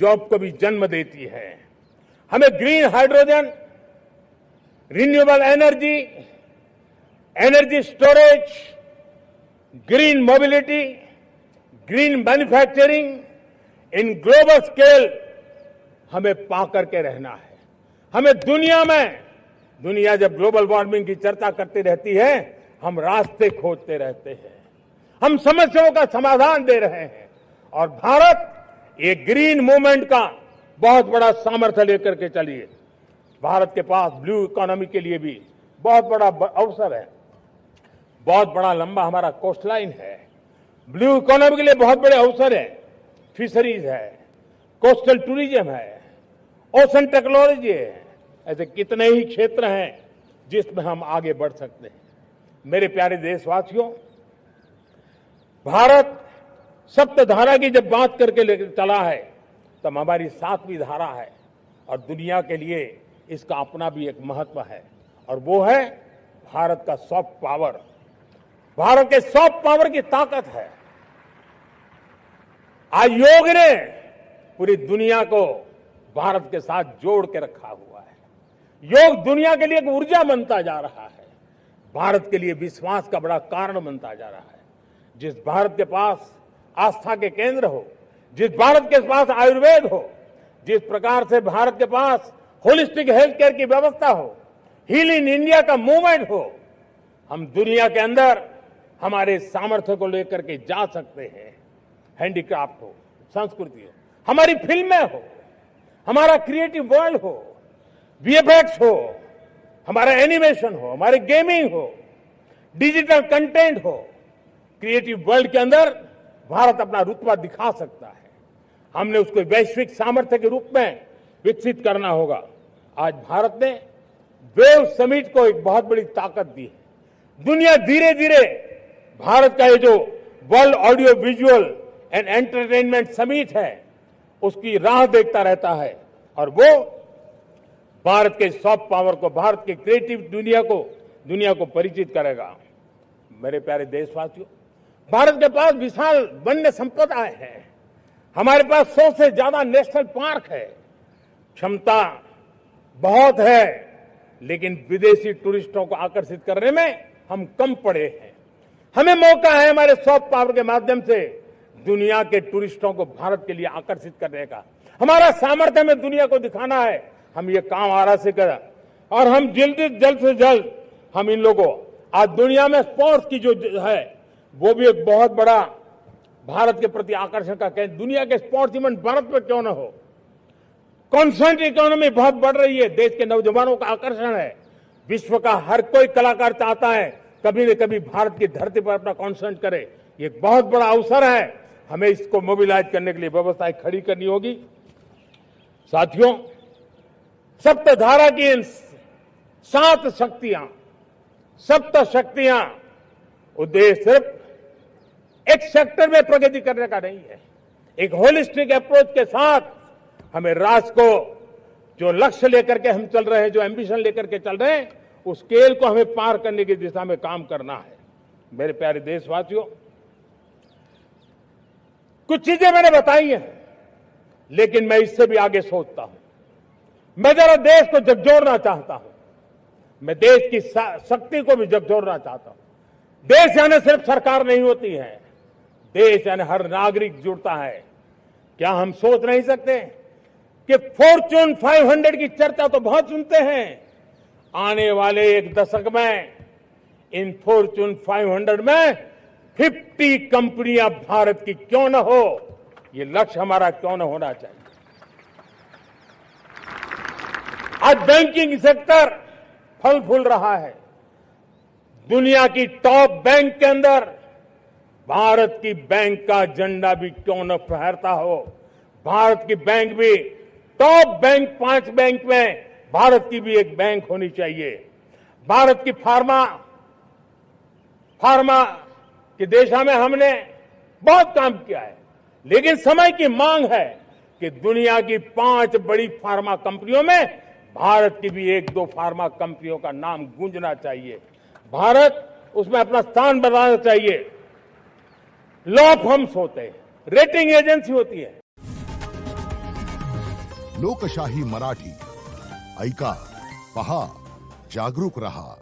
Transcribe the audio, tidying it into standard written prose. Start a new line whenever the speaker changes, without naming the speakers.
Job को भी जन्म देती है। हमें green hydrogen, renewable energy, energy storage, green mobility, green manufacturing in global scale हमें पा करके रहना है। हमें दुनिया जब ग्लोबल वार्मिंग की चर्चा करती रहती है, हम रास्ते खोजते रहते हैं, हम समस्याओं का समाधान दे रहे हैं। और भारत ये ग्रीन मूवमेंट का बहुत बड़ा सामर्थ्य लेकर के चलिए। भारत के पास ब्लू इकोनॉमी के लिए भी बहुत बड़ा अवसर है। बहुत बड़ा लंबा हमारा कोस्ट लाइन है। ब्लू इकोनॉमी के लिए बहुत बड़े अवसर है। फिशरीज है, कोस्टल टूरिज्म है, ओशन टेक्नोलॉजी है। ऐसे कितने ही क्षेत्र हैं जिसमें हम आगे बढ़ सकते हैं। मेरे प्यारे देशवासियों, भारत सप्तधारा की जब बात करके लेकर चला है, तब हमारी 7वीं धारा है और दुनिया के लिए इसका अपना भी एक महत्व है, और वो है भारत का सॉफ्ट पावर। भारत के सॉफ्ट पावर की ताकत है। आज योग ने पूरी दुनिया को भारत के साथ जोड़ के रखा हुआ है। योग दुनिया के लिए एक ऊर्जा बनता जा रहा है, भारत के लिए विश्वास का बड़ा कारण बनता जा रहा है। जिस भारत के पास आस्था के केंद्र हो, जिस भारत के पास आयुर्वेद हो, जिस प्रकार से भारत के पास होलिस्टिक हेल्थ केयर की व्यवस्था हो, हील इन इंडिया का मूवमेंट हो, हम दुनिया के अंदर हमारे सामर्थ्य को लेकर के जा सकते हैं। हैंडीक्राफ्ट हो, संस्कृति हो, हमारी फिल्में हो, हमारा क्रिएटिव वर्ल्ड हो, वीएफएक्स हो, हमारा एनिमेशन हो, हमारे गेमिंग हो, डिजिटल कंटेंट हो, क्रिएटिव वर्ल्ड के अंदर भारत अपना रुतबा दिखा सकता है। हमने उसको वैश्विक सामर्थ्य के रूप में विकसित करना होगा। आज भारत ने वेव समिट को एक बहुत बड़ी ताकत दी है। दुनिया धीरे धीरे भारत का ये जो world audio visual and entertainment summit है, उसकी राह देखता रहता है, और वो भारत के सॉफ्ट पावर को, भारत के क्रिएटिव दुनिया को परिचित करेगा। मेरे प्यारे देशवासियों, भारत के पास विशाल वन्य संपदा है। हमारे पास 100 से ज्यादा नेशनल पार्क है। क्षमता बहुत है, लेकिन विदेशी टूरिस्टों को आकर्षित करने में हम कम पड़े हैं। हमें मौका है हमारे सॉफ्ट पावर के माध्यम से दुनिया के टूरिस्टों को भारत के लिए आकर्षित करने का। हमारा सामर्थ्य हमें दुनिया को दिखाना है। हम ये काम आरा से करें, और हम जल्द से जल्द हम इन लोगों, आज दुनिया में स्पोर्ट्स की जो है वो भी एक बहुत बड़ा भारत के प्रति आकर्षण का केंद्र। दुनिया के स्पोर्ट्स इवेंट भारत में क्यों न हो। कॉन्सेंट इकोनॉमी बहुत बढ़ रही है, देश के नौजवानों का आकर्षण है। विश्व का हर कोई कलाकार चाहता है कभी न कभी भारत की धरती पर अपना कॉन्सर्ट करे। ये एक बहुत बड़ा अवसर है, हमें इसको मोबिलाइज करने के लिए व्यवस्थाएं खड़ी करनी होगी। साथियों, सप्तधारा की इन 7 शक्तियां उद्देश्य सिर्फ एक सेक्टर में प्रगति करने का नहीं है। एक होलिस्टिक अप्रोच के साथ हमें राष्ट्र को जो लक्ष्य लेकर के हम चल रहे हैं, जो एम्बिशन लेकर के चल रहे हैं, उस स्केल को हमें पार करने की दिशा में काम करना है। मेरे प्यारे देशवासियों, कुछ चीजें मैंने बताई हैं, लेकिन मैं इससे भी आगे सोचता हूं। मैं जरा देश को झकझोरना चाहता हूं। मैं देश की शक्ति को भी झकझोरना चाहता हूं। देश यानी सिर्फ सरकार नहीं होती है, देश यानी हर नागरिक जुड़ता है। क्या हम सोच नहीं सकते कि फॉर्च्यून 500 की चर्चा तो बहुत सुनते हैं, आने वाले एक दशक में इन फॉर्च्यून 500 में 50 कंपनियां भारत की क्यों न हो, ये लक्ष्य हमारा क्यों न होना चाहिए। आज बैंकिंग सेक्टर फल फूल रहा है। दुनिया की टॉप बैंक के अंदर भारत की बैंक का झंडा भी क्यों न फहरता हो। भारत की बैंक भी टॉप बैंक 5 बैंक में भारत की भी एक बैंक होनी चाहिए। भारत की फार्मा की दिशा में हमने बहुत काम किया है, लेकिन समय की मांग है कि दुनिया की 5 बड़ी फार्मा कंपनियों में भारत की भी 1-2 फार्मा कंपनियों का नाम गूंजना चाहिए। भारत उसमें अपना स्थान बनाना चाहिए। लॉ फर्म्स होते हैं, रेटिंग एजेंसी होती है,
लोकशाही मराठी ऐका, पहा, जागरूक रहा.